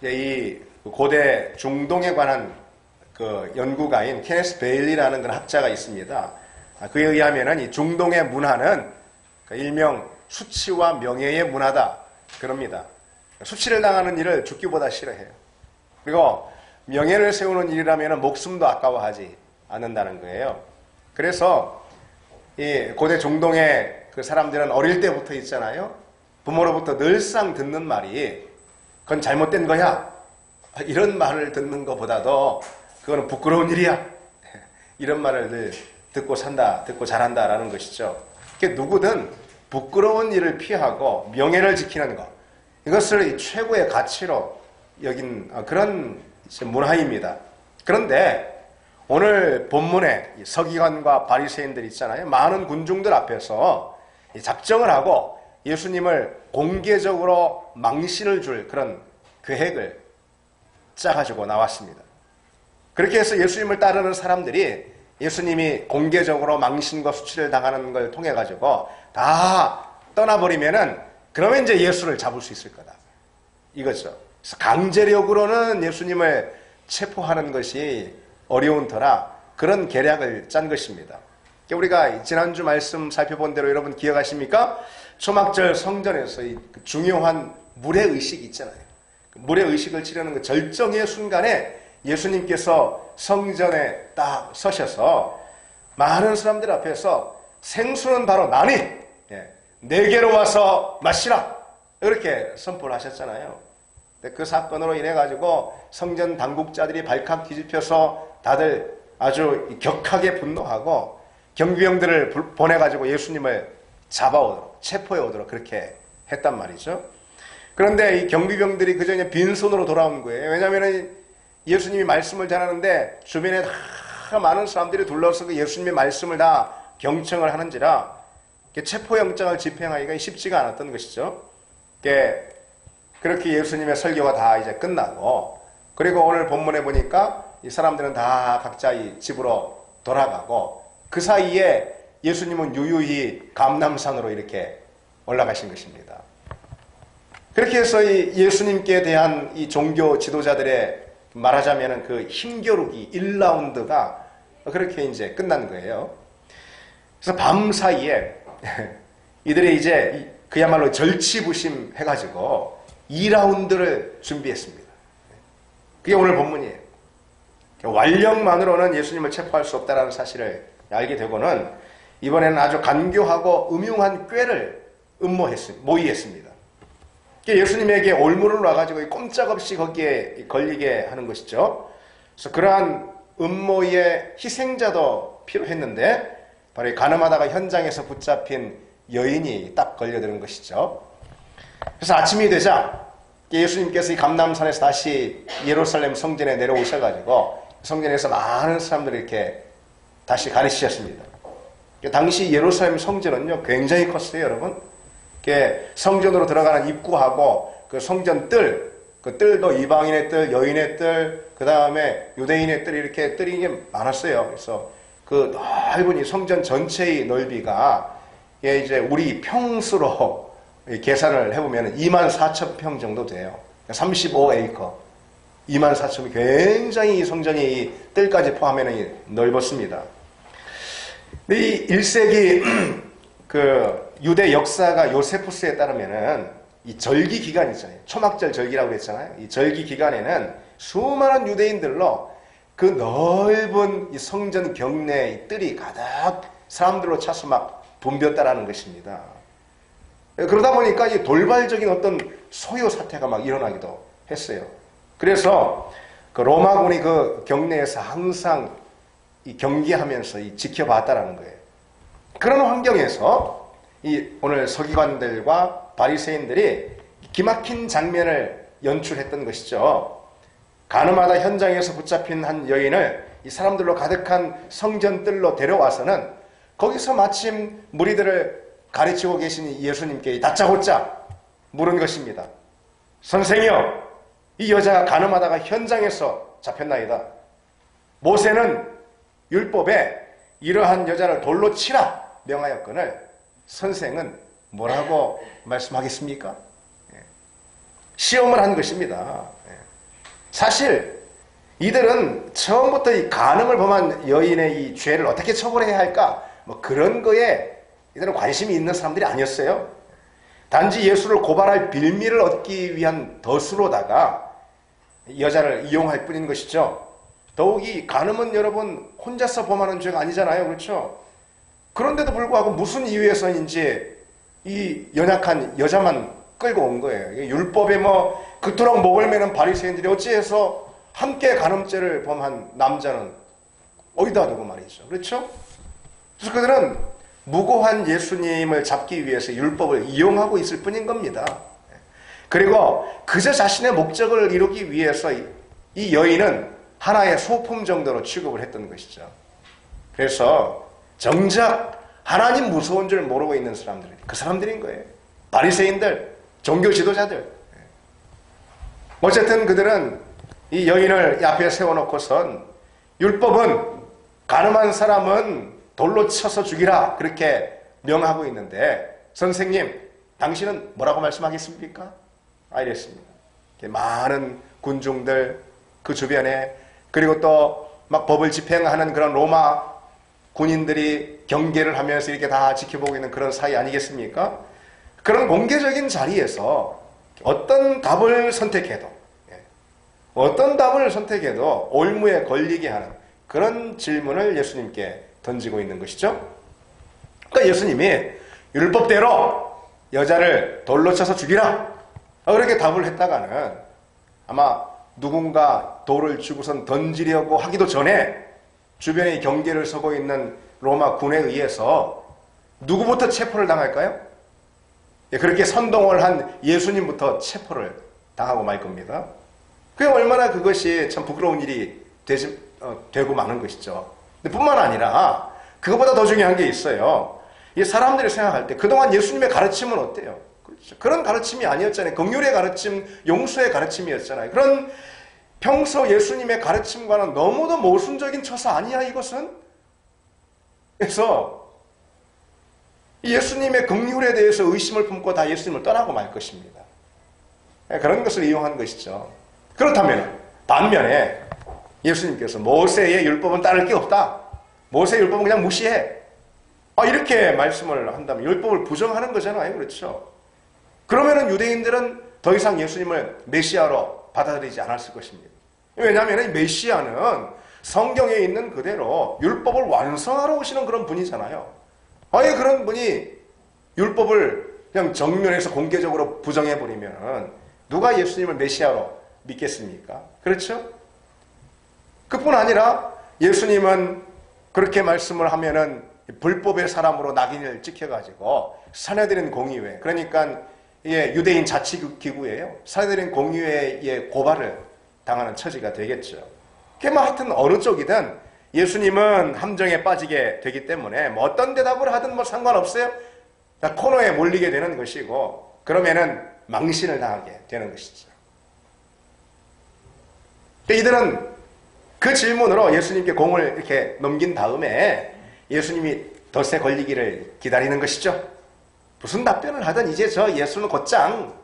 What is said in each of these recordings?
이 고대 중동에 관한 그 연구가인 케네스 베일리라는 그런 학자가 있습니다. 그에 의하면은 이 중동의 문화는 일명 수치와 명예의 문화다 그럽니다. 수치를 당하는 일을 죽기보다 싫어해요. 그리고 명예를 세우는 일이라면 목숨도 아까워하지 않는다는 거예요. 그래서 이 고대 중동의 그 사람들은 어릴 때부터 있잖아요. 부모로부터 늘상 듣는 말이 그건 잘못된 거야. 이런 말을 듣는 것보다도 그거는 부끄러운 일이야. 이런 말을 늘 듣고 산다, 듣고 자란다라는 것이죠. 누구든 부끄러운 일을 피하고 명예를 지키는 것, 이것을 최고의 가치로 여긴 그런 문화입니다. 그런데 오늘 본문에 서기관과 바리새인들 있잖아요. 많은 군중들 앞에서 작정을 하고 예수님을 공개적으로 망신을 줄 그런 계획을 짜가지고 나왔습니다. 그렇게 해서 예수님을 따르는 사람들이 예수님이 공개적으로 망신과 수치를 당하는 걸 통해 가지고 다 떠나버리면은 그러면 이제 예수를 잡을 수 있을 거다. 이거죠. 그래서 강제력으로는 예수님을 체포하는 것이 어려운 터라 그런 계략을 짠 것입니다. 우리가 지난주 말씀 살펴본 대로 여러분 기억하십니까? 초막절 성전에서 이 중요한 물회의식이 있잖아요. 물회의식을 치르는 그 절정의 순간에 예수님께서 성전에 딱 서셔서 많은 사람들 앞에서 생수는 바로 나니 내게로 와서 마시라 이렇게 선포를 하셨잖아요. 그 사건으로 인해 가지고 성전 당국자들이 발칵 뒤집혀서 다들 아주 격하게 분노하고 경비병들을 보내가지고 예수님을 잡아오도록 체포해 오도록 그렇게 했단 말이죠. 그런데 이 경비병들이 그저 그냥 빈손으로 돌아온 거예요. 왜냐하면 예수님이 말씀을 전하는데 주변에 다 많은 사람들이 둘러서고 예수님의 말씀을 다 경청을 하는지라 체포영장을 집행하기가 쉽지가 않았던 것이죠. 그렇게 예수님의 설교가 다 이제 끝나고, 그리고 오늘 본문에 보니까 이 사람들은 다 각자 이 집으로 돌아가고, 그 사이에 예수님은 유유히 감람산으로 이렇게 올라가신 것입니다. 그렇게 해서 이 예수님께 대한 이 종교 지도자들의 말하자면 그 힘겨루기 1라운드가 그렇게 이제 끝난 거예요. 그래서 밤 사이에 이들이 이제 그야말로 절치부심 해가지고 2라운드를 준비했습니다. 그게 오늘 본문이에요. 완력만으로는 예수님을 체포할 수 없다는 사실을 알게 되고는 이번에는 아주 간교하고 음흉한 꾀를 모의했습니다. 예수님에게 올무를 놔가지고 꼼짝없이 거기에 걸리게 하는 것이죠. 그래서 그러한 음모의 희생자도 필요했는데 바로 가늠하다가 현장에서 붙잡힌 여인이 딱 걸려드는 것이죠. 그래서 아침이 되자 예수님께서 이 감람산에서 다시 예루살렘 성전에 내려오셔가지고 성전에서 많은 사람들을 이렇게 다시 가르치셨습니다. 당시 예루살렘 성전은요 굉장히 컸어요, 여러분. 성전으로 들어가는 입구하고 그 성전 뜰, 그 뜰도 이방인의 뜰, 여인의 뜰, 그 다음에 유대인의 뜰 이렇게 뜰이 많았어요. 그래서 그 넓은 이 성전 전체의 넓이가 이제 우리 평수로 계산을 해보면 24,000평 정도 돼요. 35에이커. 24,000평. 굉장히 이 성전이 이 뜰까지 포함하면 넓었습니다. 이 1세기 그 유대 역사가 요세푸스에 따르면은 이 절기 기간 있잖아요. 초막절 절기라고 그랬잖아요. 이 절기 기간에는 수많은 유대인들로 그 넓은 이 성전 경내의 뜰이 가득 사람들로 차서 막 붐볐다라는 것입니다. 그러다 보니까 이 돌발적인 어떤 소요 사태가 막 일어나기도 했어요. 그래서 그 로마군이 그 경내에서 항상 이 경계하면서 이 지켜봤다라는 거예요. 그런 환경에서 이 오늘 서기관들과 바리새인들이 기막힌 장면을 연출했던 것이죠. 가늠하다 현장에서 붙잡힌 한 여인을 이 사람들로 가득한 성전뜰로 데려와서는 거기서 마침 무리들을 가르치고 계신 예수님께 다짜고짜 물은 것입니다. 선생이여, 이 여자가 가늠하다가 현장에서 잡혔나이다. 모세는 율법에 이러한 여자를 돌로 치라 명하였거늘 선생은 뭐라고 말씀하겠습니까? 시험을 한 것입니다. 사실 이들은 처음부터 이 간음을 범한 여인의 이 죄를 어떻게 처벌해야 할까? 뭐 그런 거에 이들은 관심이 있는 사람들이 아니었어요. 단지 예수를 고발할 빌미를 얻기 위한 덫으로다가 여자를 이용할 뿐인 것이죠. 더욱이 간음은 여러분 혼자서 범하는 죄가 아니잖아요. 그렇죠? 그런데도 불구하고 무슨 이유에서인지 이 연약한 여자만 끌고 온 거예요. 율법에 뭐 그토록 목을 매는 바리새인들이 어찌해서 함께 간음죄를 범한 남자는 어디다 두고 말이죠. 그렇죠? 그래서 그들은 무고한 예수님을 잡기 위해서 율법을 이용하고 있을 뿐인 겁니다. 그리고 그저 자신의 목적을 이루기 위해서 이 여인은 하나의 소품 정도로 취급을 했던 것이죠. 그래서 정작 하나님 무서운 줄 모르고 있는 사람들이 그 사람들인 거예요. 바리새인들, 종교 지도자들. 어쨌든 그들은 이 여인을 앞에 세워놓고선 율법은 가늠한 사람은 돌로 쳐서 죽이라 그렇게 명하고 있는데 선생님 당신은 뭐라고 말씀하겠습니까? 이랬습니다. 많은 군중들 그 주변에 그리고 또 막 법을 집행하는 그런 로마 군인들이 경계를 하면서 이렇게 다 지켜보고 있는 그런 사이 아니겠습니까? 그런 공개적인 자리에서 어떤 답을 선택해도 올무에 걸리게 하는 그런 질문을 예수님께 던지고 있는 것이죠. 그러니까 예수님이 율법대로 여자를 돌로 쳐서 죽이라 그렇게 답을 했다가는 아마 누군가 돌을 주고선 던지려고 하기도 전에 주변에 경계를 서고 있는 로마 군에 의해서 누구부터 체포를 당할까요? 그렇게 선동을 한 예수님부터 체포를 당하고 말 겁니다. 그게 얼마나 그것이 참 부끄러운 일이 되고 마는 것이죠. 근데 뿐만 아니라 그것보다 더 중요한 게 있어요. 이 사람들이 생각할 때 그동안 예수님의 가르침은 어때요? 그렇죠. 그런 가르침이 아니었잖아요. 긍휼의 가르침, 용서의 가르침이었잖아요. 그런 평소 예수님의 가르침과는 너무도 모순적인 처사 아니야 이것은? 그래서 예수님의 긍휼에 대해서 의심을 품고 다 예수님을 떠나고 말 것입니다. 그런 것을 이용한 것이죠. 그렇다면 반면에 예수님께서 모세의 율법은 따를 게 없다. 모세의 율법은 그냥 무시해. 이렇게 말씀을 한다면 율법을 부정하는 거잖아요. 그렇죠? 그러면은 유대인들은 더 이상 예수님을 메시아로 받아들이지 않았을 것입니다. 왜냐하면 메시아는 성경에 있는 그대로 율법을 완성하러 오시는 그런 분이잖아요. 아예 그런 분이 율법을 그냥 정면에서 공개적으로 부정해버리면 누가 예수님을 메시아로 믿겠습니까? 그렇죠? 그뿐 아니라 예수님은 그렇게 말씀을 하면은 불법의 사람으로 낙인을 찍혀가지고 사내들인 공의회, 그러니까 유대인 자치기구예요. 사내들인 공의회의 고발을 당하는 처지가 되겠죠. 그뭐 하여튼 어느 쪽이든 예수님은 함정에 빠지게 되기 때문에 뭐 어떤 대답을 하든 뭐 상관없어요. 코너에 몰리게 되는 것이고 그러면은 망신을 당하게 되는 것이죠. 이들은 그 질문으로 예수님께 공을 이렇게 넘긴 다음에 예수님이 덫에 걸리기를 기다리는 것이죠. 무슨 답변을 하든 이제 저 예수는 곧장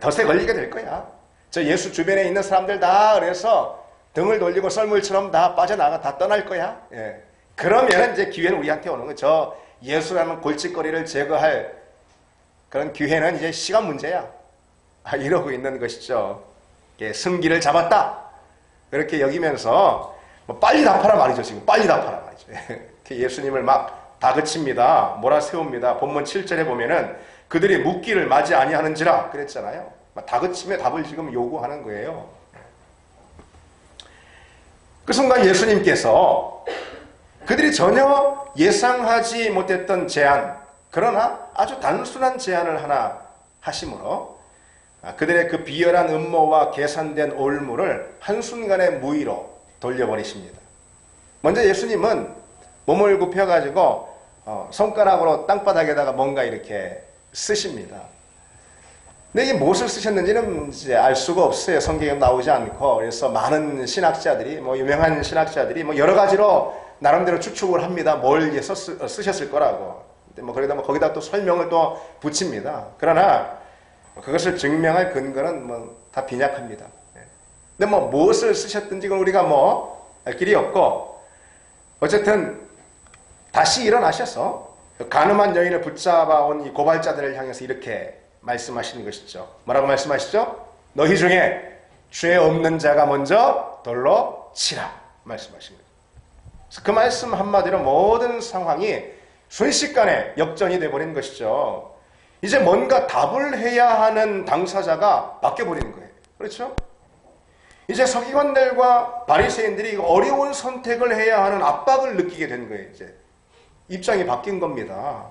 덫에 걸리게 될 거야. 저 예수 주변에 있는 사람들 다 그래서 등을 돌리고 썰물처럼 다 빠져나가 다 떠날 거야. 그러면 이제 기회는 우리한테 오는 거죠. 저 예수라는 골칫거리를 제거할 그런 기회는 이제 시간 문제야. 이러고 있는 것이죠. 승기를 잡았다. 그렇게 여기면서 빨리 답하라 말이죠. 지금 빨리 답하라 말이죠. 예수님을 막 다그칩니다. 몰아세웁니다. 본문 7절에 보면은 그들이 묻기를 맞이 아니하는지라 그랬잖아요. 다그치며 답을 지금 요구하는 거예요. 그 순간 예수님께서 그들이 전혀 예상하지 못했던 제안, 그러나 아주 단순한 제안을 하나 하심으로 그들의 그 비열한 음모와 계산된 올무를 한순간에 무의로 돌려버리십니다. 먼저 예수님은 몸을 굽혀가지고 손가락으로 땅바닥에다가 뭔가 이렇게 쓰십니다. 근데 이게 무엇을 쓰셨는지는 이제 알 수가 없어요. 성경에 나오지 않고. 그래서 많은 신학자들이, 유명한 신학자들이 여러 가지로 나름대로 추측을 합니다. 뭘 쓰셨을 거라고. 근데 그러다 거기다 또 설명을 또 붙입니다. 그러나 그것을 증명할 근거는 다 빈약합니다. 근데 뭐 무엇을 쓰셨든지 그건 우리가 뭐 알 길이 없고, 어쨌든 다시 일어나셔서 가늠한 여인을 붙잡아온 이 고발자들을 향해서 이렇게 말씀하시는 것이죠. 뭐라고 말씀하시죠? 너희 중에 죄 없는 자가 먼저 돌로 치라 말씀하신 거죠. 그래서 그 말씀 한마디로 모든 상황이 순식간에 역전이 돼버린 것이죠. 이제 뭔가 답을 해야 하는 당사자가 바뀌어버리는 거예요. 그렇죠? 이제 서기관들과 바리새인들이 어려운 선택을 해야 하는 압박을 느끼게 된 거예요. 이제 입장이 바뀐 겁니다.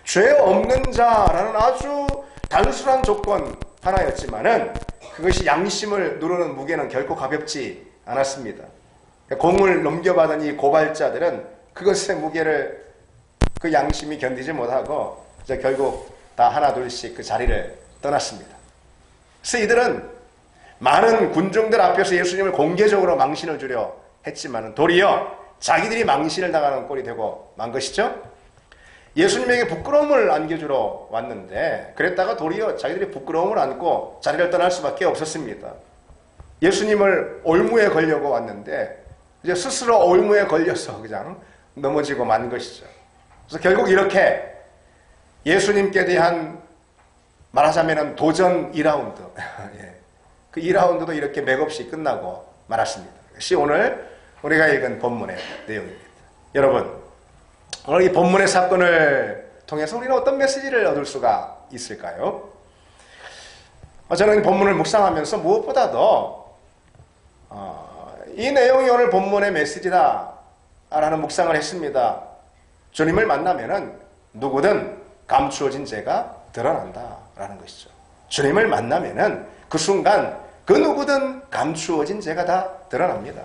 죄 없는 자라는 아주 단순한 조건 하나였지만은 그것이 양심을 누르는 무게는 결코 가볍지 않았습니다. 공을 넘겨받은 이 고발자들은 그것의 무게를 그 양심이 견디지 못하고 이제 결국 다 하나 둘씩 그 자리를 떠났습니다. 그래서 이들은 많은 군중들 앞에서 예수님을 공개적으로 망신을 주려 했지만 도리어 자기들이 망신을 당하는 꼴이 되고 만 것이죠. 예수님에게 부끄러움을 안겨주러 왔는데 그랬다가 도리어 자기들이 부끄러움을 안고 자리를 떠날 수밖에 없었습니다. 예수님을 올무에 걸려고 왔는데 이제 스스로 올무에 걸려서 그냥 넘어지고 만 것이죠. 그래서 결국 이렇게 예수님께 대한 말하자면 도전 2라운드 그 2라운드도 이렇게 맥없이 끝나고 말았습니다. 이것이 오늘 우리가 읽은 본문의 내용입니다. 여러분, 오늘 이 본문의 사건을 통해서 우리는 어떤 메시지를 얻을 수가 있을까요? 저는 이 본문을 묵상하면서 무엇보다도 이 내용이 오늘 본문의 메시지다 라는 묵상을 했습니다. 주님을 만나면은 누구든 감추어진 죄가 드러난다 라는 것이죠. 주님을 만나면은 그 순간 그 누구든 감추어진 죄가 다 드러납니다.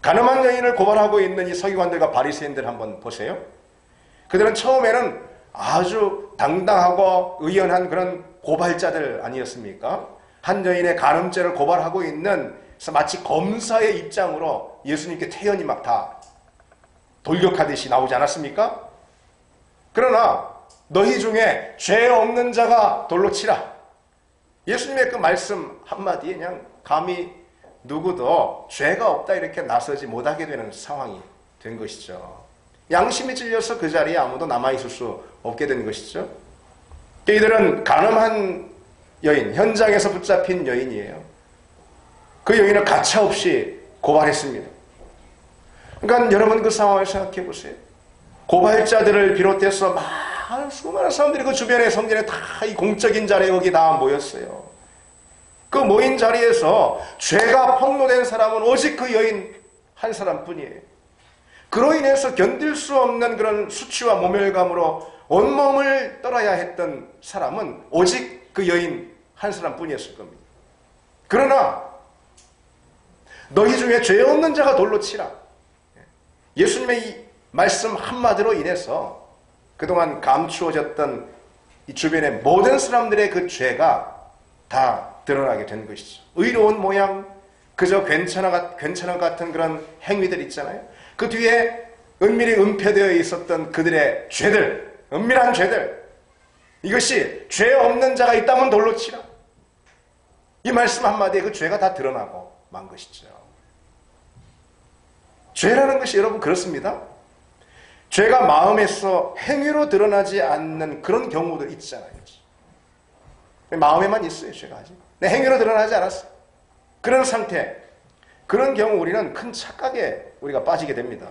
가늠한 여인을 고발하고 있는 이 서기관들과 바리새인들 한번 보세요. 그들은 처음에는 아주 당당하고 의연한 그런 고발자들 아니었습니까? 한 여인의 간음죄를 고발하고 있는 마치 검사의 입장으로 예수님께 태연이 막 다 돌격하듯이 나오지 않았습니까? 그러나 너희 중에 죄 없는 자가 돌로 치라. 예수님의 그 말씀 한마디에 그냥 감히 누구도 죄가 없다 이렇게 나서지 못하게 되는 상황이 된 것이죠. 양심이 찔려서 그 자리에 아무도 남아있을 수 없게 된 것이죠. 이들은 간음한 여인, 현장에서 붙잡힌 여인이에요. 그 여인을 가차없이 고발했습니다. 그러니까 여러분 그 상황을 생각해 보세요. 고발자들을 비롯해서 수많은 사람들이 그 주변의 성전에 다 이 공적인 자리에 거기 다 모였어요. 그 모인 자리에서 죄가 폭로된 사람은 오직 그 여인 한 사람뿐이에요. 그로 인해서 견딜 수 없는 그런 수치와 모멸감으로 온몸을 떨어야 했던 사람은 오직 그 여인 한 사람뿐이었을 겁니다. 그러나 너희 중에 죄 없는 자가 돌로 치라. 예수님의 이 말씀 한마디로 인해서 그동안 감추어졌던 이 주변의 모든 사람들의 그 죄가 다 드러나게 된 것이죠. 의로운 모양, 그저 괜찮아 같은 그런 행위들 있잖아요. 그 뒤에 은밀히 은폐되어 있었던 그들의 죄들, 은밀한 죄들, 이것이 죄 없는 자가 있다면 돌로 치라. 이 말씀 한마디에 그 죄가 다 드러나고 만 것이죠. 죄라는 것이 여러분 그렇습니다. 죄가 마음에서 행위로 드러나지 않는 그런 경우들 있잖아요. 마음에만 있어요, 죄가 아직. 내 행위로 드러나지 않았어요. 그런 상태, 그런 경우 우리는 큰 착각에 우리가 빠지게 됩니다.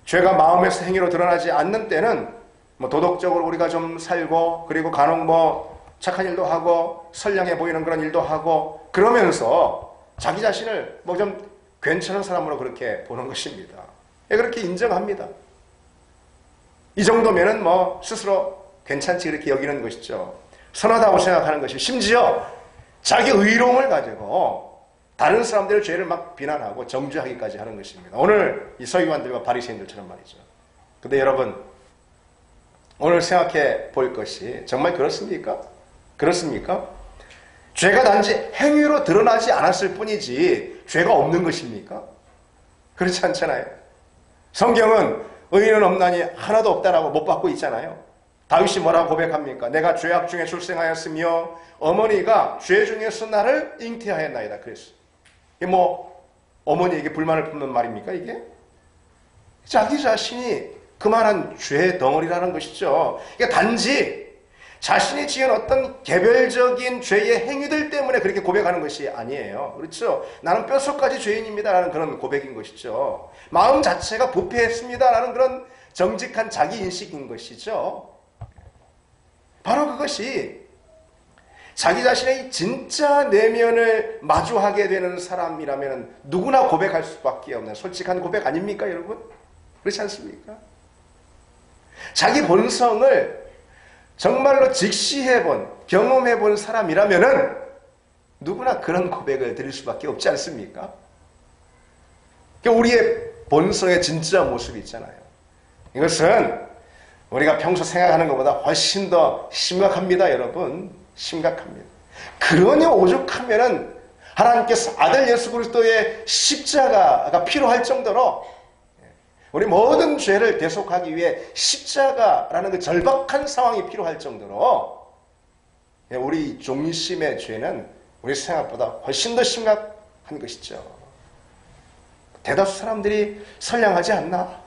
죄가 마음에서 행위로 드러나지 않는 때는 뭐 도덕적으로 우리가 좀 살고 그리고 간혹 뭐 착한 일도 하고 선량해 보이는 그런 일도 하고 그러면서 자기 자신을 뭐 좀 괜찮은 사람으로 그렇게 보는 것입니다. 그렇게 인정합니다. 이 정도면은 뭐 스스로 괜찮지 그렇게 여기는 것이죠. 선하다고 생각하는 것이 심지어 자기 의로움을 가지고 다른 사람들의 죄를 막 비난하고 정죄하기까지 하는 것입니다. 오늘 이 서기관들과 바리새인들처럼 말이죠. 근데 여러분 오늘 생각해 볼 것이 정말 그렇습니까? 그렇습니까? 죄가 단지 행위로 드러나지 않았을 뿐이지 죄가 없는 것입니까? 그렇지 않잖아요. 성경은 의인은 없나니 하나도 없다라고 못 받고 있잖아요. 다윗이 뭐라고 고백합니까? 내가 죄악 중에 출생하였으며 어머니가 죄 중에서 나를 잉태하였나이다. 그랬어요. 이게 뭐 어머니에게 불만을 품는 말입니까 이게? 자기 자신이 그만한 죄 덩어리라는 것이죠. 그러니까 단지 자신이 지은 어떤 개별적인 죄의 행위들 때문에 그렇게 고백하는 것이 아니에요. 그렇죠? 나는 뼛속까지 죄인입니다라는 그런 고백인 것이죠. 마음 자체가 부패했습니다라는 그런 정직한 자기 인식인 것이죠. 바로 그것이 자기 자신의 진짜 내면을 마주하게 되는 사람이라면 누구나 고백할 수밖에 없는 솔직한 고백 아닙니까, 여러분? 그렇지 않습니까? 자기 본성을 정말로 직시해본, 경험해본 사람이라면은 누구나 그런 고백을 드릴 수밖에 없지 않습니까? 우리의 본성의 진짜 모습이 있잖아요. 이것은 우리가 평소 생각하는 것보다 훨씬 더 심각합니다, 여러분. 심각합니다. 그러니 오죽하면은 하나님께서 아들 예수 그리스도의 십자가가 필요할 정도로 우리 모든 죄를 대속하기 위해 십자가라는 그 절박한 상황이 필요할 정도로 우리 종심의 죄는 우리 생각보다 훨씬 더 심각한 것이죠. 대다수 사람들이 선량하지 않나?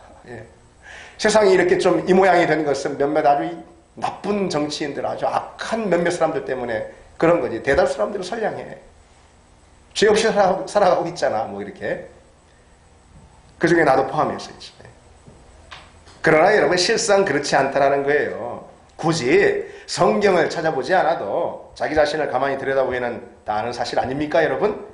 세상이 이렇게 좀 이 모양이 된 것은 몇몇 아주 나쁜 정치인들, 아주 악한 몇몇 사람들 때문에 그런 거지. 대다수 사람들은 선량해. 죄 없이 살아가고 있잖아. 뭐 이렇게. 그 중에 나도 포함해서 있지. 그러나 여러분 실상 그렇지 않다라는 거예요. 굳이 성경을 찾아보지 않아도 자기 자신을 가만히 들여다보면 다 아는 사실 아닙니까, 여러분?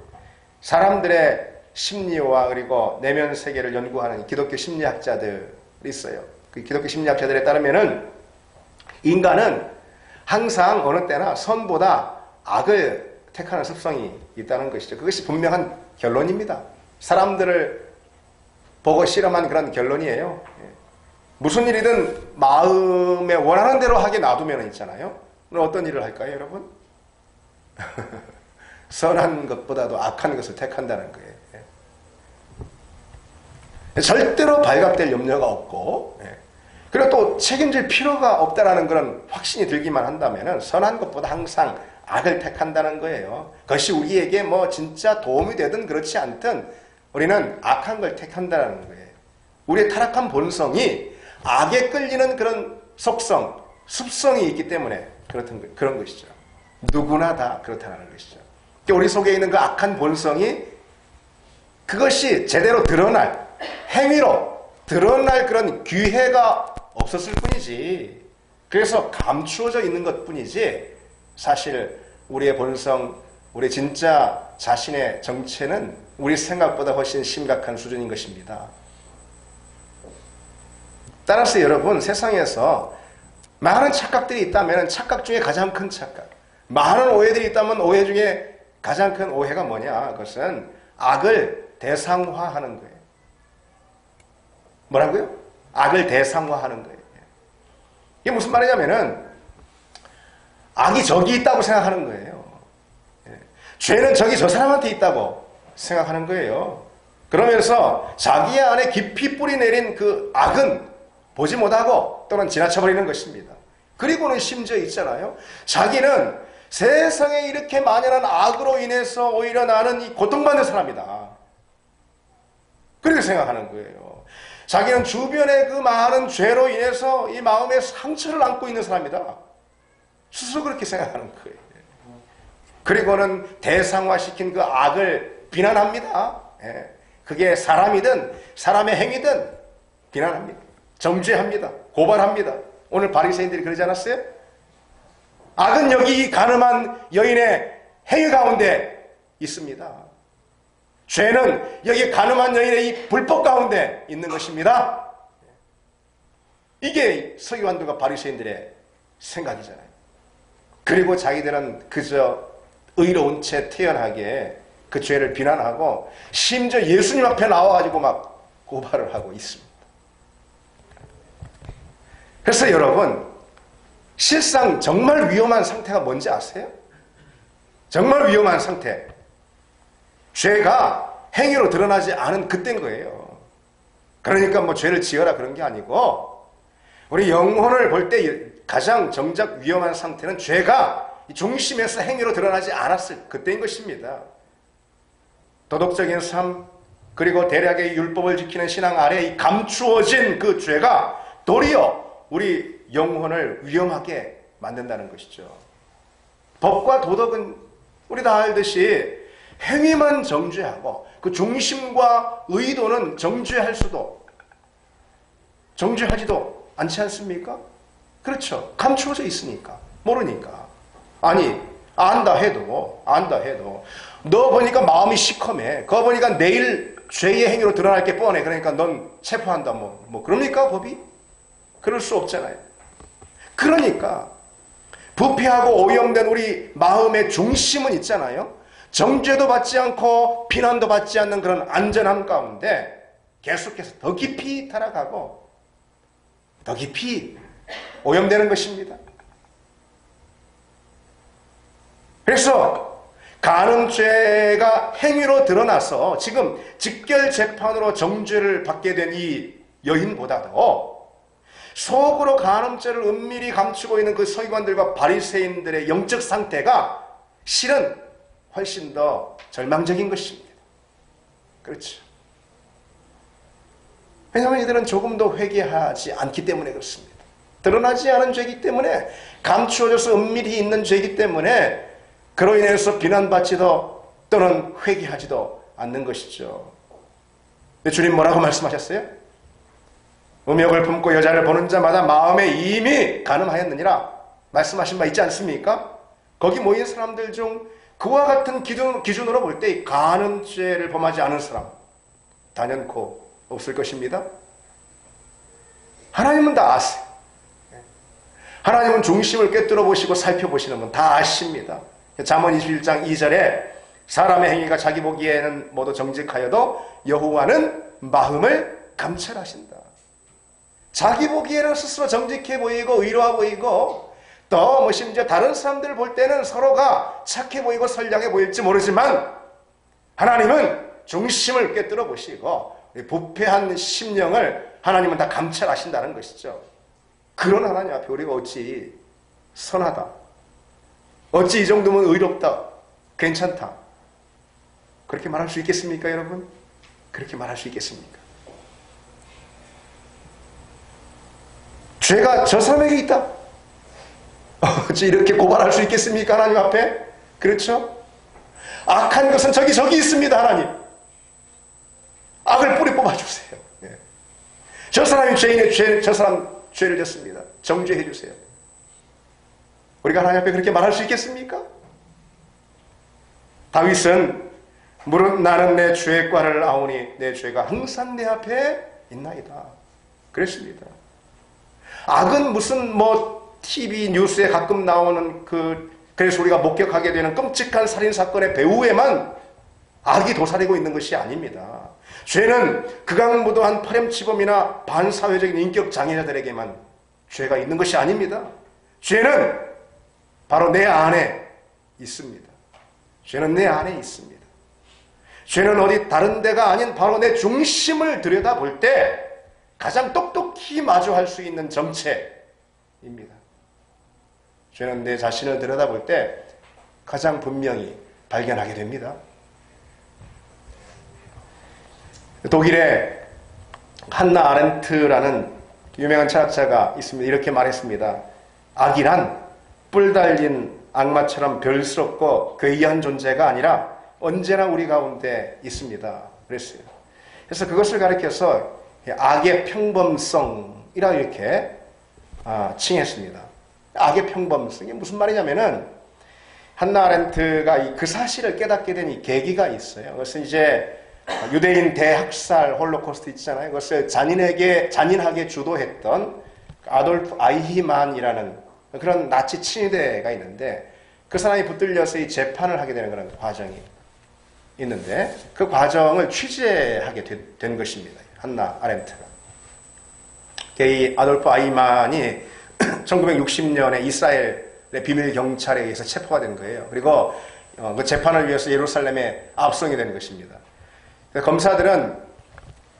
사람들의 심리와 그리고 내면 세계를 연구하는 기독교 심리학자들이 있어요. 그 기독교 심리학자들에 따르면은 인간은 항상 어느 때나 선보다 악을 택하는 습성이 있다는 것이죠. 그것이 분명한 결론입니다. 사람들을 보고 실험한 그런 결론이에요. 무슨 일이든 마음에 원하는 대로 하게 놔두면 있잖아요. 그럼 어떤 일을 할까요, 여러분? 선한 것보다도 악한 것을 택한다는 거예요. 절대로 발각될 염려가 없고, 그리고 또 책임질 필요가 없다라는 그런 확신이 들기만 한다면 선한 것보다 항상 악을 택한다는 거예요. 그것이 우리에게 뭐 진짜 도움이 되든 그렇지 않든 우리는 악한 걸 택한다는 거예요. 우리의 타락한 본성이 악에 끌리는 그런 속성, 습성이 있기 때문에 그런 것이죠. 누구나 다 그렇다는 것이죠. 우리 속에 있는 그 악한 본성이 그것이 제대로 드러날, 행위로 드러날 그런 기회가 없었을 뿐이지. 그래서 감추어져 있는 것 뿐이지 사실 우리의 본성, 우리 진짜 자신의 정체는 우리 생각보다 훨씬 심각한 수준인 것입니다. 따라서 여러분 세상에서 많은 착각들이 있다면 착각 중에 가장 큰 착각, 많은 오해들이 있다면 오해 중에 가장 큰 오해가 뭐냐? 그것은 악을 대상화하는 거예요. 뭐라고요? 악을 대상화하는 거예요. 이게 무슨 말이냐면은 악이 저기 있다고 생각하는 거예요. 죄는 저기 저 사람한테 있다고 생각하는 거예요. 그러면서 자기 안에 깊이 뿌리 내린 그 악은 보지 못하고 또는 지나쳐버리는 것입니다. 그리고는 심지어 있잖아요. 자기는 세상에 이렇게 만연한 악으로 인해서 오히려 나는 이 고통받는 사람이다. 그렇게 생각하는 거예요. 자기는 주변의 그 많은 죄로 인해서 이 마음에 상처를 안고 있는 사람이다. 스스로 그렇게 생각하는 거예요. 그리고는 대상화시킨 그 악을 비난합니다. 그게 사람이든 사람의 행위든 비난합니다. 정죄합니다. 고발합니다. 오늘 바리새인들이 그러지 않았어요? 악은 여기 이 가늠한 여인의 행위 가운데 있습니다. 죄는 여기 가늠한 여인의 이 불법 가운데 있는 것입니다. 이게 서기관들과 바리새인들의 생각이잖아요. 그리고 자기들은 그저 의로운 채 태연하게 그 죄를 비난하고 심지어 예수님 앞에 나와가지고 막 고발을 하고 있습니다. 그래서 여러분 실상 정말 위험한 상태가 뭔지 아세요? 정말 위험한 상태. 죄가 행위로 드러나지 않은 그때인 거예요. 그러니까 뭐 죄를 지어라 그런 게 아니고 우리 영혼을 볼 때 가장 정작 위험한 상태는 죄가 중심에서 행위로 드러나지 않았을 그때인 것입니다. 도덕적인 삶, 그리고 대략의 율법을 지키는 신앙 아래에 감추어진 그 죄가 도리어 우리 영혼을 위험하게 만든다는 것이죠. 법과 도덕은 우리 다 알듯이 행위만 정죄하고 그 중심과 의도는 정죄하지도 않지 않습니까? 그렇죠. 감추어져 있으니까, 모르니까. 아니, 안다 해도 너 보니까 마음이 시커매. 그거 보니까 내일 죄의 행위로 드러날 게 뻔해. 그러니까 넌 체포한다. 뭐 그럽니까 법이? 그럴 수 없잖아요. 그러니까 부패하고 오염된 우리 마음의 중심은 있잖아요. 정죄도 받지 않고 비난도 받지 않는 그런 안전함 가운데 계속해서 더 깊이 타락하고 더 깊이 오염되는 것입니다. 그래서 간음죄가 행위로 드러나서 지금 직결재판으로 정죄를 받게 된 이 여인보다도 속으로 간음죄를 은밀히 감추고 있는 그 서기관들과 바리새인들의 영적 상태가 실은 훨씬 더 절망적인 것입니다. 그렇죠. 왜냐하면 이들은 조금도 회개하지 않기 때문에 그렇습니다. 드러나지 않은 죄이기 때문에, 감추어져서 은밀히 있는 죄이기 때문에 그로 인해서 비난받지도 또는 회개하지도 않는 것이죠. 근데 주님 뭐라고 말씀하셨어요? 음욕을 품고 여자를 보는 자마다 마음에 이미 간음하였느니라 말씀하신 바 있지 않습니까? 거기 모인 사람들 중 그와 같은 기준으로 볼 때 간음죄를 범하지 않은 사람 단연코 없을 것입니다. 하나님은 다 아세요. 하나님은 중심을 꿰뚫어 보시고 살펴보시는 분 다 아십니다. 잠언 21장 2절에 사람의 행위가 자기 보기에는 모두 정직하여도 여호와는 마음을 감찰하신다. 자기 보기에는 스스로 정직해 보이고 의로워 보이고 또 심지어 다른 사람들 볼 때는 서로가 착해 보이고 선량해 보일지 모르지만 하나님은 중심을 꿰뚫어 보시고 부패한 심령을 하나님은 다 감찰하신다는 것이죠. 그런 하나님 앞에 우리가 어찌 선하다, 어찌 이 정도면 의롭다, 괜찮다 그렇게 말할 수 있겠습니까, 여러분? 그렇게 말할 수 있겠습니까? 죄가 저 사람에게 있다, 어찌 이렇게 고발할 수 있겠습니까, 하나님 앞에? 그렇죠? 악한 것은 저기 있습니다, 하나님. 악을 뿌리 뽑아주세요. 저 사람이 저 사람 죄를 졌습니다. 정죄해 주세요. 우리가 하나님 앞에 그렇게 말할 수 있겠습니까? 다윗은 무릇 나는 내 죄과를 아오니 내 죄가 항상 내 앞에 있나이다 그랬습니다. 악은 무슨 TV 뉴스에 가끔 나오는 그래서 우리가 목격하게 되는 끔찍한 살인사건의 배후에만 악이 도사리고 있는 것이 아닙니다. 죄는 극악무도한 파렴치범이나 반사회적인 인격 장애자들에게만 죄가 있는 것이 아닙니다. 죄는 바로 내 안에 있습니다. 죄는 내 안에 있습니다. 죄는 어디 다른 데가 아닌 바로 내 중심을 들여다볼 때 가장 똑똑히 마주할 수 있는 정체입니다. 죄는 내 자신을 들여다볼 때 가장 분명히 발견하게 됩니다. 독일의 한나 아렌트라는 유명한 철학자가 있습니다. 이렇게 말했습니다. 악이란 뿔 달린 악마처럼 별스럽고 괴이한 존재가 아니라 언제나 우리 가운데 있습니다. 그랬어요. 그래서 그것을 가리켜서 악의 평범성이라 이렇게 칭했습니다. 악의 평범성이 무슨 말이냐면은 한나 아렌트가 그 사실을 깨닫게 된 이 계기가 있어요. 그것은 이제 유대인 대학살 홀로코스트 있잖아요. 그것을 잔인하게 주도했던 아돌프 아이히만이라는 그런 나치 친위대가 있는데 그 사람이 붙들려서 이 재판을 하게 되는 그런 과정이 있는데 그 과정을 취재하게 된 것입니다. 한나 아렌트가. 이 아돌프 아이히만이 1960년에 이스라엘의 비밀 경찰에 의해서 체포가 된 거예요. 그리고 그 재판을 위해서 예루살렘에 압송이 된 것입니다. 검사들은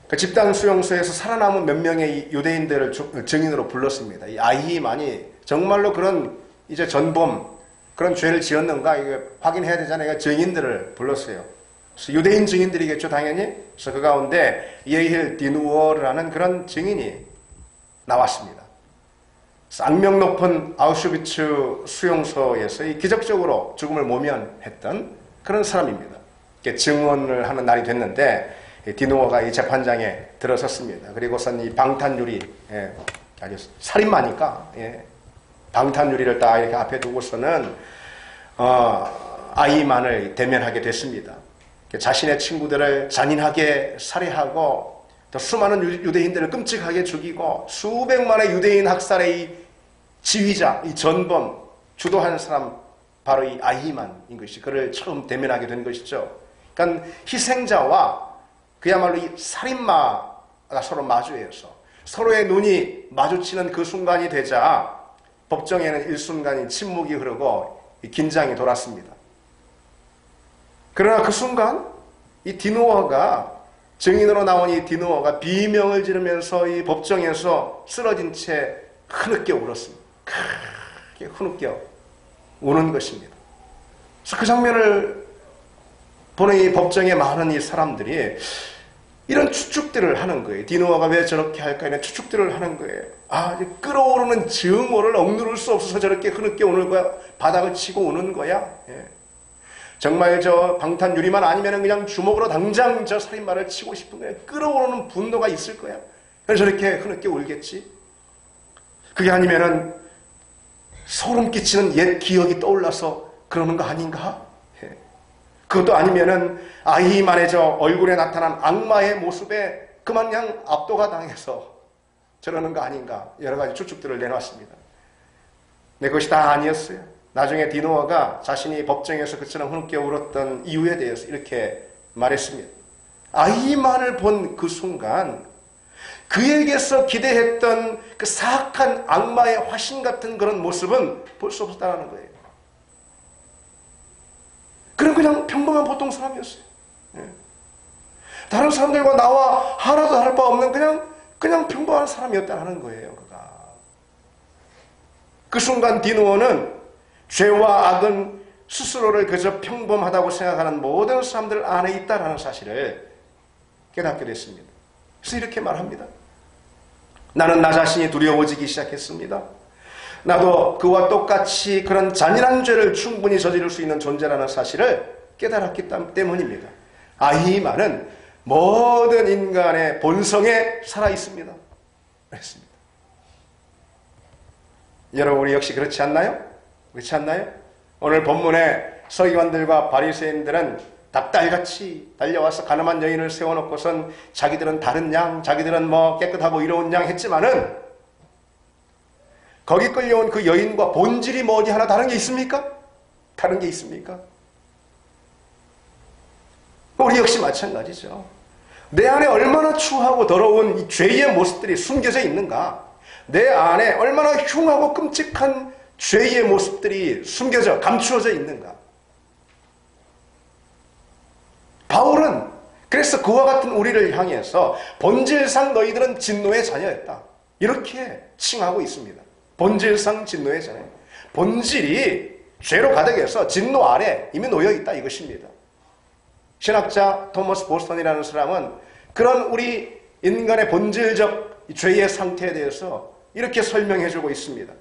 그 집단 수용소에서 살아남은 몇 명의 유대인들을 증인으로 불렀습니다. 이 아이히만이 정말로 그런 이제 전범 그런 죄를 지었는가 이거 확인해야 되잖아요. 증인들을 불렀어요. 그래서 유대인 증인들이겠죠, 당연히. 그래서 그 가운데 예힐 디누어라는 그런 증인이 나왔습니다. 그래서 악명 높은 아우슈비츠 수용소에서 기적적으로 죽음을 모면했던 그런 사람입니다. 증언을 하는 날이 됐는데 디누어가 이 재판장에 들어섰습니다. 그리고선 이 방탄유리, 아주 살인마니까, 방탄유리를 딱 이렇게 앞에 두고서는 아이만을 대면하게 됐습니다. 자신의 친구들을 잔인하게 살해하고 또 수많은 유대인들을 끔찍하게 죽이고 수백만의 유대인 학살의 이 지휘자, 이 전범, 주도하는 사람 바로 이 아히만인 것이 그를 처음 대면하게 된 것이죠. 그러니까 희생자와 그야말로 이 살인마가 서로 마주해서 서로의 눈이 마주치는 그 순간이 되자 법정에는 일순간이 침묵이 흐르고 긴장이 돌았습니다. 그러나 그 순간 이 디누어가, 증인으로 나온 이 디누어가 비명을 지르면서 이 법정에서 쓰러진 채 흐느껴 울었습니다. 크게 흐느껴 우는 것입니다. 그래서 그 장면을 보는 이 법정에 많은 이 사람들이 이런 추측들을 하는 거예요. 디누어가 왜 저렇게 할까? 이런 추측들을 하는 거예요. 끓어오르는 증오를 억누를 수 없어서 저렇게 흐느껴 우는 거야? 바닥을 치고 우는 거야? 정말 저 방탄유리만 아니면 그냥 주먹으로 당장 저 살인마를 치고 싶은 거야. 끓어오르는 분노가 있을 거야. 그래서 저렇게 흐느껴 울겠지? 그게 아니면은 소름 끼치는 옛 기억이 떠올라서 그러는 거 아닌가? 그것도 아니면은 아히만의 저 얼굴에 나타난 악마의 모습에 그만 압도가 당해서 저러는 거 아닌가? 여러 가지 추측들을 내놨습니다. 네, 그것이 다 아니었어요. 나중에 디누어가 자신이 법정에서 그처럼 흐느껴 울었던 이유에 대해서 이렇게 말했습니다. 아히만을 본 그 순간 그에게서 기대했던 그 사악한 악마의 화신 같은 그런 모습은 볼 수 없었다는 거예요. 그는 그냥 평범한 보통 사람이었어요. 다른 사람들과 나와 하나도 다를 바 없는 그냥 평범한 사람이었다는 거예요. 그가. 그 순간 디누어는 죄와 악은 스스로를 그저 평범하다고 생각하는 모든 사람들 안에 있다는 사실을 깨닫게 됐습니다. 그래서 이렇게 말합니다. 나는 나 자신이 두려워지기 시작했습니다. 나도 그와 똑같이 그런 잔인한 죄를 충분히 저지를 수 있는 존재라는 사실을 깨달았기 때문입니다. 아히만은 모든 인간의 본성에 살아있습니다. 그랬습니다. 여러분, 우리 역시 그렇지 않나요? 그렇지 않나요? 오늘 본문에 서기관들과 바리새인들은 닭달같이 달려와서 가늠한 여인을 세워놓고선 자기들은 다른 양, 자기들은 깨끗하고 이로운 양 했지만은 거기 끌려온 그 여인과 본질이 뭐지 하나 다른 게 있습니까? 다른 게 있습니까? 우리 역시 마찬가지죠. 내 안에 얼마나 추하고 더러운 이 죄의 모습들이 숨겨져 있는가? 내 안에 얼마나 흉하고 끔찍한 죄의 모습들이 숨겨져, 감추어져 있는가? 바울은 그래서 그와 같은 우리를 향해서 본질상 너희들은 진노의 자녀였다. 이렇게 칭하고 있습니다. 본질상 진노의 자녀. 본질이 죄로 가득해서 진노 아래 이미 놓여있다 이것입니다. 신학자 토머스 보스턴이라는 사람은 그런 우리 인간의 본질적 죄의 상태에 대해서 이렇게 설명해주고 있습니다.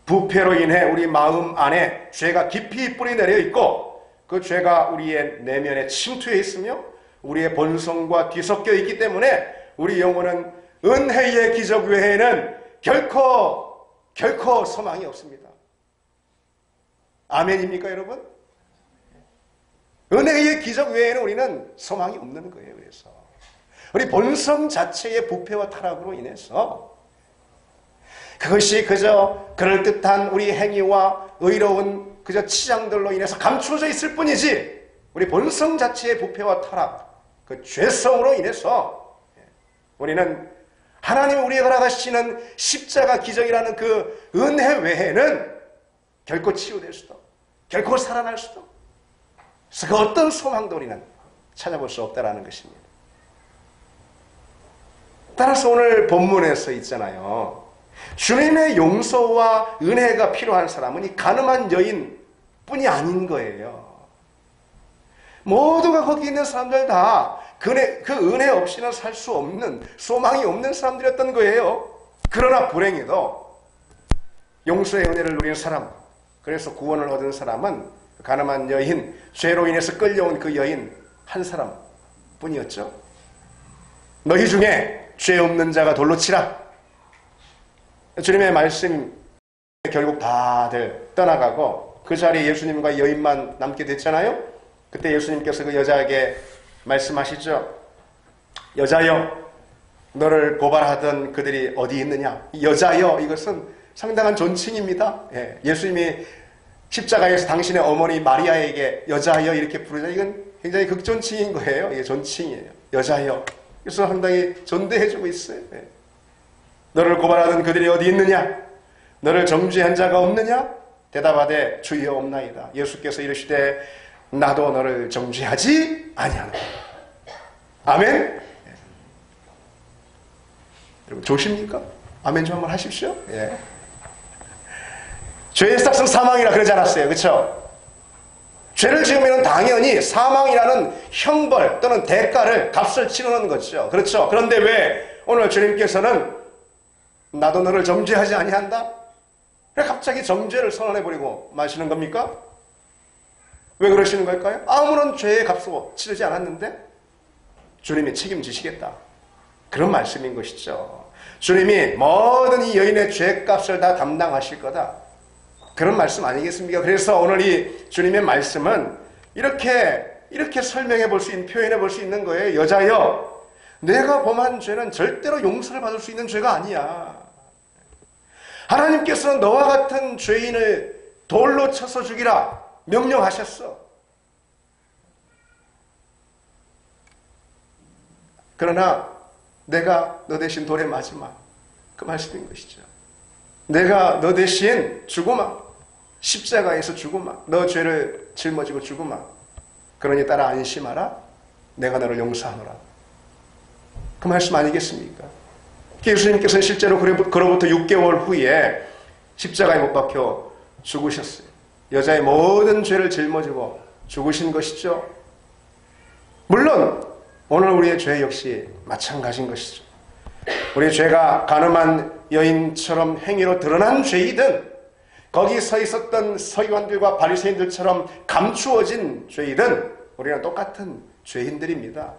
부패로 인해 우리 마음 안에 죄가 깊이 뿌리 내려 있고 그 죄가 우리의 내면에 침투해 있으며 우리의 본성과 뒤섞여 있기 때문에 우리 영혼은 은혜의 기적 외에는 결코 소망이 없습니다. 아멘입니까, 여러분? 은혜의 기적 외에는 우리는 소망이 없는 거예요. 그래서 우리 본성 자체의 부패와 타락으로 인해서 그것이 그저 그럴듯한 우리 행위와 의로운 그저 치장들로 인해서 감추어져 있을 뿐이지 우리 본성 자체의 부패와 타락, 그 죄성으로 인해서 우리는 하나님이 우리에게 허락하시는 십자가 기적이라는 그 은혜 외에는 결코 치유될 수도, 결코 살아날 수도, 그래서 그 어떤 소망도 우리는 찾아볼 수 없다는 것입니다. 따라서 오늘 본문에서 있잖아요. 주님의 용서와 은혜가 필요한 사람은 이 가늠한 여인뿐이 아닌 거예요. 모두가 거기 있는 사람들 다 그 은혜 없이는 살 수 없는, 소망이 없는 사람들이었던 거예요. 그러나 불행히도 용서의 은혜를 누린 사람, 그래서 구원을 얻은 사람은 가늠한 여인, 죄로 인해서 끌려온 그 여인 한 사람 뿐이었죠. 너희 중에 죄 없는 자가 돌로 치라. 주님의 말씀 결국 다들 떠나가고 그 자리에 예수님과 여인만 남게 됐잖아요. 그때 예수님께서 그 여자에게 말씀하시죠. 여자여, 너를 고발하던 그들이 어디 있느냐. 여자여, 이것은 상당한 존칭입니다. 예수님이 십자가에서 당신의 어머니 마리아에게 여자여 이렇게 부르자. 이건 굉장히 극존칭인 거예요. 이게 존칭이에요. 여자여. 그래서 상당히 존대해주고 있어요. 너를 고발하던 그들이 어디 있느냐? 너를 정죄한 자가 없느냐? 대답하되 주여 없나이다. 예수께서 이르시되 나도 너를 정죄하지 아니하노라. 아멘. 여러분 좋으십니까? 아멘 좀 한번 하십시오. 예. 죄의 싹은 사망이라 그러지 않았어요. 그렇죠? 죄를 지으면 당연히 사망이라는 형벌 또는 대가를 값을 치르는 거죠. 그렇죠? 그런데 왜 오늘 주님께서는 나도 너를 정죄하지 아니한다? 왜 갑자기 정죄를 선언해버리고 마시는 겁니까? 왜 그러시는 걸까요? 아무런 죄의 값을 치르지 않았는데 주님이 책임지시겠다. 그런 말씀인 것이죠. 주님이 모든 이 여인의 죄값을 다 담당하실 거다. 그런 말씀 아니겠습니까? 그래서 오늘 이 주님의 말씀은 이렇게 설명해 볼 수 있는, 표현해 볼 수 있는 거예요. 여자여, 내가 범한 죄는 절대로 용서를 받을 수 있는 죄가 아니야. 하나님께서는 너와 같은 죄인을 돌로 쳐서 죽이라 명령하셨어. 그러나 내가 너 대신 돌에 맞으마. 그 말씀인 것이죠. 내가 너 대신 죽으마. 십자가에서 죽으마. 너 죄를 짊어지고 죽으마. 그러니 따라 안심하라. 내가 너를 용서하노라. 그 말씀 아니겠습니까? 예수님께서는 실제로 그로부터 6개월 후에 십자가에 못 박혀 죽으셨어요. 여자의 모든 죄를 짊어지고 죽으신 것이죠. 물론 오늘 우리의 죄 역시 마찬가지인 것이죠. 우리의 죄가 가늠한 여인처럼 행위로 드러난 죄이든 거기 서 있었던 서기관들과 바리새인들처럼 감추어진 죄이든 우리는 똑같은 죄인들입니다.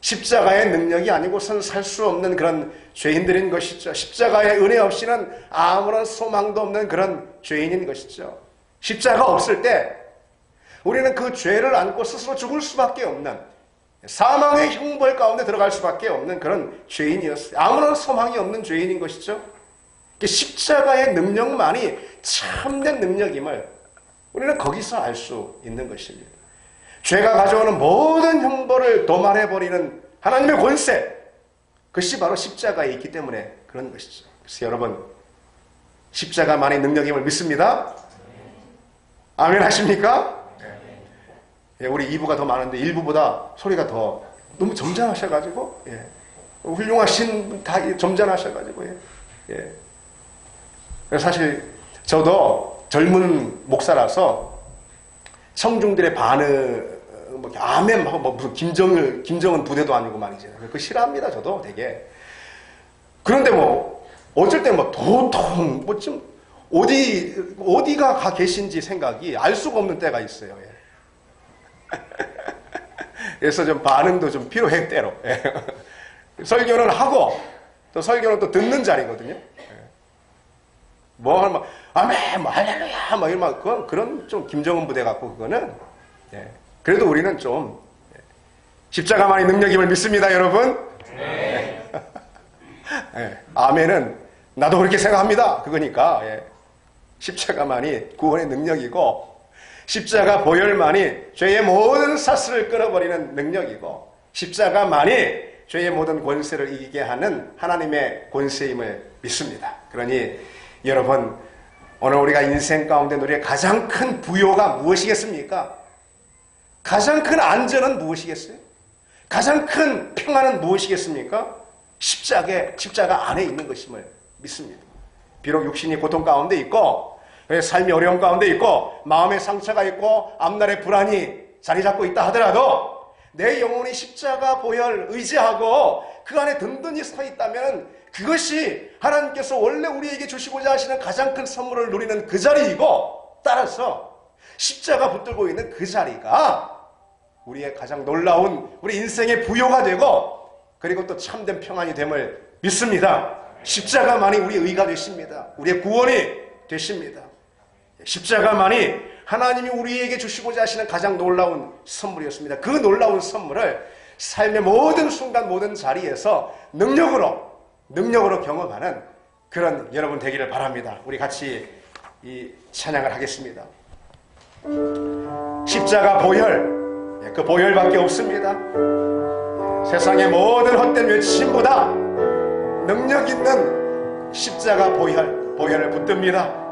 십자가의 능력이 아니고선 살 수 없는 그런 죄인들인 것이죠. 십자가의 은혜 없이는 아무런 소망도 없는 그런 죄인인 것이죠. 십자가 없을 때 우리는 그 죄를 안고 스스로 죽을 수밖에 없는, 사망의 형벌 가운데 들어갈 수밖에 없는 그런 죄인이었어요. 아무런 소망이 없는 죄인인 것이죠. 십자가의 능력만이 참된 능력임을 우리는 거기서 알 수 있는 것입니다. 죄가 가져오는 모든 형벌을 도말해버리는 하나님의 권세, 그것이 바로 십자가에 있기 때문에 그런 것이죠. 그래서 여러분, 십자가만의 능력임을 믿습니다. 아멘 하십니까? 예, 우리 2부가 더 많은데 1부보다 소리가 더 너무 점잖으셔가지고, 예, 훌륭하신 분 다 점잖으셔가지고, 예. 사실 저도 젊은 목사라서 청중들의 반응, 뭐 아멘 하고 뭐 무슨 김정은 부대도 아니고 말이죠. 그거 싫어합니다. 저도 되게. 그런데 뭐 어쩔 때 뭐 도통 뭐 좀 어디가 가 계신지 생각이 알 수가 없는 때가 있어요. 예. 그래서 좀 반응도 좀 필요해 때로. 예. 설교는 하고 또 설교는 또 듣는 자리거든요. 뭐 하면 아멘, 뭐 할렐루야, 뭐 이런 그런 좀 김정은 부대 같고 그거는, 예. 그래도 우리는 좀 십자가만의 능력임을 믿습니다, 여러분. 네. 예. 아멘은 나도 그렇게 생각합니다. 그거니까, 예. 십자가만이 구원의 능력이고 십자가 보혈만이 죄의 모든 사슬을 끊어버리는 능력이고 십자가만이 죄의 모든 권세를 이기게 하는 하나님의 권세임을 믿습니다. 그러니 여러분, 오늘 우리가 인생 가운데 누릴 가장 큰 부요가 무엇이겠습니까? 가장 큰 안전은 무엇이겠어요? 가장 큰 평안은 무엇이겠습니까? 십자가 안에 있는 것임을 믿습니다. 비록 육신이 고통 가운데 있고 삶이 어려움 가운데 있고 마음의 상처가 있고 앞날의 불안이 자리 잡고 있다 하더라도 내 영혼이 십자가 보혈 의지하고 그 안에 든든히 서 있다면 그것이 하나님께서 원래 우리에게 주시고자 하시는 가장 큰 선물을 누리는 그 자리이고, 따라서 십자가 붙들고 있는 그 자리가 우리의 가장 놀라운 우리 인생의 부요가 되고, 그리고 또 참된 평안이 됨을 믿습니다. 십자가만이 우리의 의가 되십니다. 우리의 구원이 되십니다. 십자가만이 하나님이 우리에게 주시고자 하시는 가장 놀라운 선물이었습니다. 그 놀라운 선물을 삶의 모든 순간 모든 자리에서 능력으로 경험하는 그런 여러분 되기를 바랍니다. 우리 같이 이 찬양을 하겠습니다. 십자가 보혈, 그 보혈밖에 없습니다. 세상의 모든 헛된 외침보다 능력 있는 십자가 보혈을 붙듭니다.